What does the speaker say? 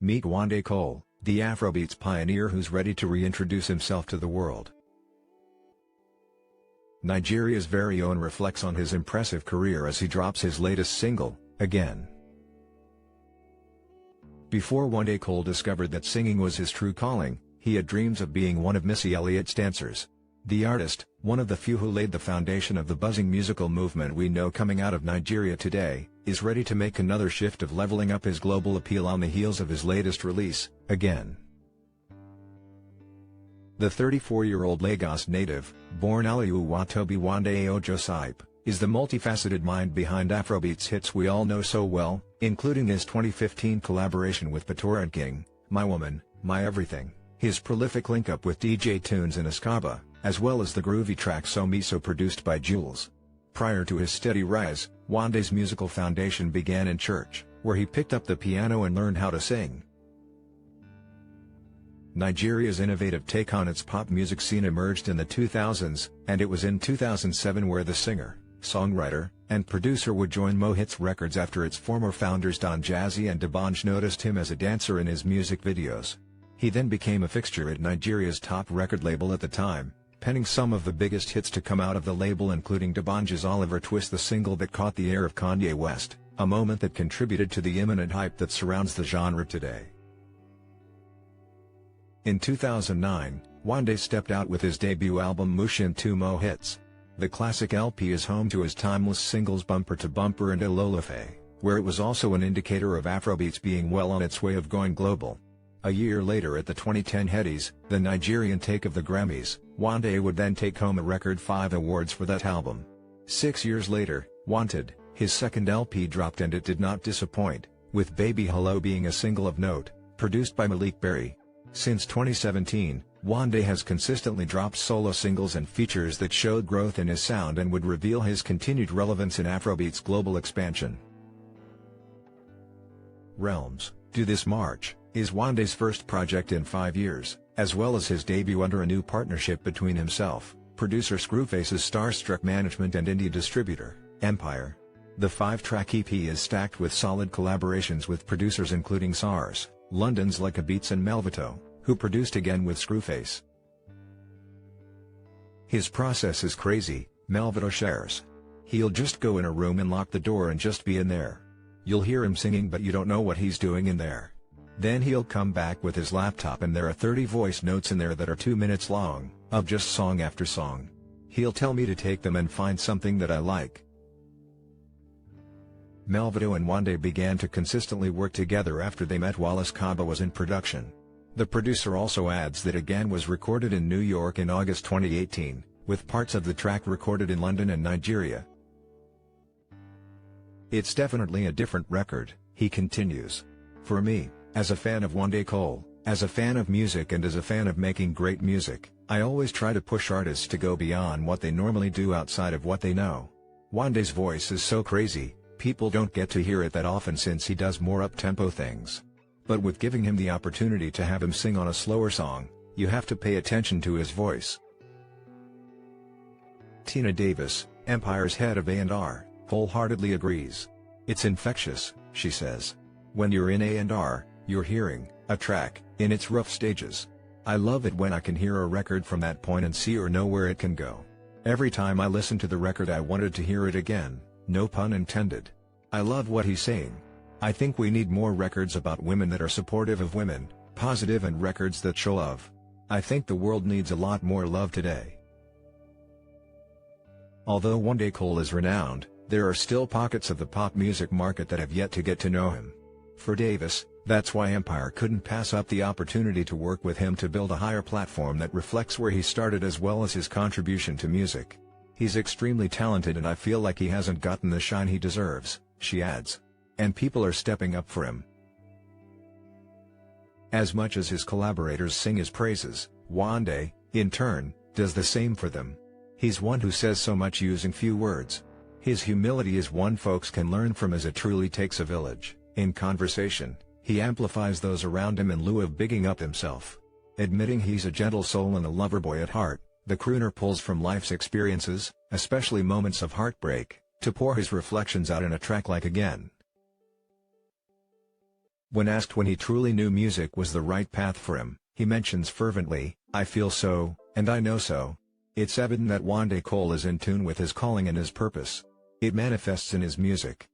Meet Wande Cole, the Afrobeats pioneer who's ready to reintroduce himself to the world. Nigeria's very own reflects on his impressive career as he drops his latest single, Again. Before Wande Cole discovered that singing was his true calling, he had dreams of being one of Missy Elliott's dancers. The artist, one of the few who laid the foundation of the buzzing musical movement we know coming out of Nigeria today, is ready to make another shift of leveling up his global appeal on the heels of his latest release, Again. The 34-year-old Lagos native, born Oluwatobi Wande Ojosaipe, is the multifaceted mind behind Afrobeats hits we all know so well, including his 2015 collaboration with Patora King, My Woman, My Everything, his prolific link-up with DJ Tunes and Escaba, as well as the groovy track So Me So produced by Jules. Prior to his steady rise, Wande's musical foundation began in church, where he picked up the piano and learned how to sing. Nigeria's innovative take on its pop music scene emerged in the 2000s, and it was in 2007 where the singer, songwriter, and producer would join Mo Hits Records after its former founders Don Jazzy and D'banj noticed him as a dancer in his music videos. He then became a fixture at Nigeria's top record label at the time, penning some of the biggest hits to come out of the label, including D'banj's Oliver Twist, the single that caught the ear of Kanye West, a moment that contributed to the imminent hype that surrounds the genre today. In 2009, Wande stepped out with his debut album Mushin 2 Mo Hits. The classic LP is home to his timeless singles Bumper to Bumper and Ilolofe, where it was also an indicator of Afrobeats being well on its way of going global. A year later at the 2010 Headies, the Nigerian take of the Grammys, Wande would then take home a record 5 awards for that album. 6 years later, Wanted, his second LP dropped and it did not disappoint, with Baby Hello being a single of note, produced by Malik Berry. Since 2017, Wande has consistently dropped solo singles and features that showed growth in his sound and would reveal his continued relevance in Afrobeats' global expansion. Realms, Do This March, is Wande's first project in 5 years, as well as his debut under a new partnership between himself, producer Screwface's Starstruck Management and indie distributor, Empire. The 5-track EP is stacked with solid collaborations with producers including SARS, London's Like a Beats and Melvito, who produced Again with Screwface. His process is crazy, Melvito shares. He'll just go in a room and lock the door and just be in there. You'll hear him singing but you don't know what he's doing in there. Then he'll come back with his laptop and there are 30 voice notes in there that are 2 minutes long, of just song after song. He'll tell me to take them and find something that I like. Melvito and Wande began to consistently work together after they met while Escaba was in production. The producer also adds that Again was recorded in New York in August 2018, with parts of the track recorded in London and Nigeria. It's definitely a different record, he continues. For me, as a fan of Wande Cole, as a fan of music and as a fan of making great music, I always try to push artists to go beyond what they normally do outside of what they know. Wande's voice is so crazy, people don't get to hear it that often since he does more up-tempo things. But with giving him the opportunity to have him sing on a slower song, you have to pay attention to his voice. Tina Davis, Empire's head of A&R, wholeheartedly agrees. It's infectious, she says. When you're in A&R, you're hearing a track in its rough stages. I love it when I can hear a record from that point and see or know where it can go. Every time I listened to the record I wanted to hear it again, no pun intended. I love what he's saying. I think we need more records about women that are supportive of women, positive, and records that show love. I think the world needs a lot more love today. Although Wande Cole is renowned, there are still pockets of the pop music market that have yet to get to know him. For Davis, that's why Empire couldn't pass up the opportunity to work with him to build a higher platform that reflects where he started as well as his contribution to music. He's extremely talented and I feel like he hasn't gotten the shine he deserves, she adds. And people are stepping up for him. As much as his collaborators sing his praises, Wande, in turn, does the same for them. He's one who says so much using few words. His humility is one folks can learn from as it truly takes a village. In conversation, he amplifies those around him in lieu of bigging up himself. Admitting he's a gentle soul and a lover boy at heart, the crooner pulls from life's experiences, especially moments of heartbreak, to pour his reflections out in a track like Again. When asked when he truly knew music was the right path for him, he mentions fervently, "I feel so, and I know so." It's evident that Wande Cole is in tune with his calling and his purpose. It manifests in his music,